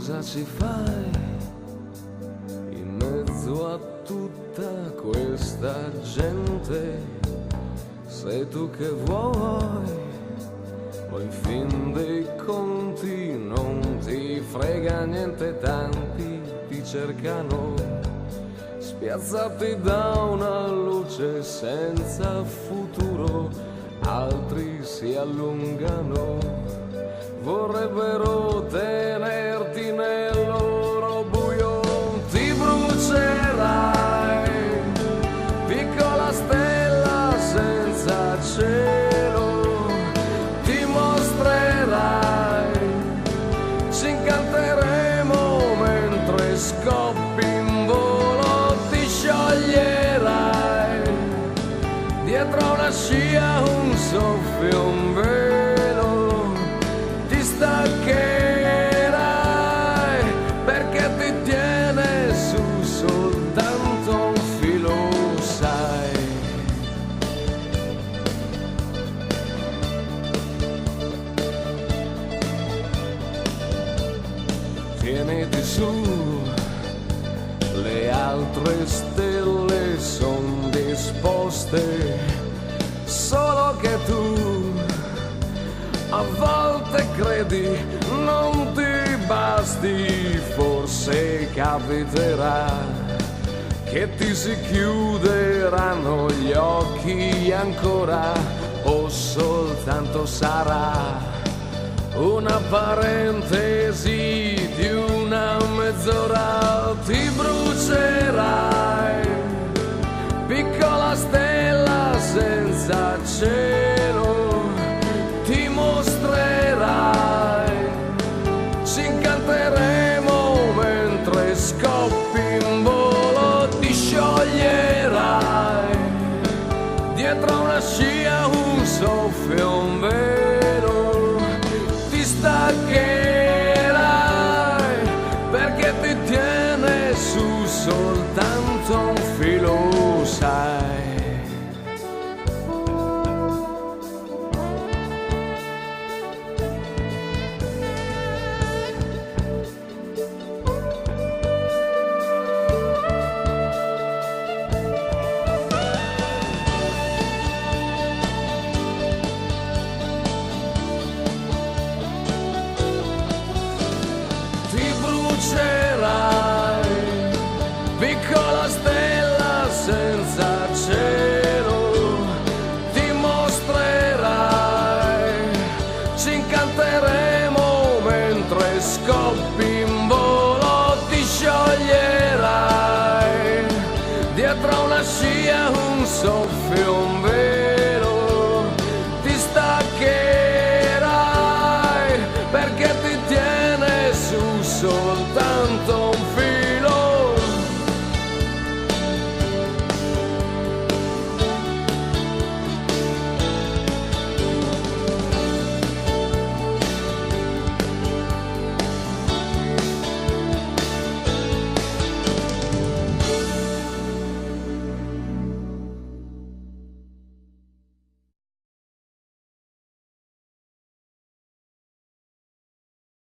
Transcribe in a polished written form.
cosa ci fai in mezzo a tutta questa gente? Sei tu che vuoi, o in fin dei conti non ti frega niente, tanti ti cercano, spiazzati da una luce senza futuro, altri si allungano, vorrebbero tenerti nel loro buio. Ti brucerai, piccola stella senza cielo, ti mostrerai, ci incanteremo mentre scoppi in volo, ti scioglierai, dietro una scia un soffio, un velo, ti staccherai, perché ti tiene su soltanto un filo, sai. Tieniti su, le altre stelle son disposte, solo che tu a volte credi non ti basti, forse capiterà che ti si chiuderanno gli occhi ancora, o soltanto sarà una parentesi di una mezz'ora. Ti brucerai, piccola stella senza cielo, ti mostrerai, ci incanteremo mentre scoppi in volo, ti scioglierai, dietro una scia un soffio, un velo, ti staccherai, perché ti tiene su soltanto un filo, sai. Piccola stella senza cielo, ti mostrerai, ci incanteremo mentre scoppi in volo, ti scioglierai, dietro una scia un soffio, un velo, ti staccherai, perché ti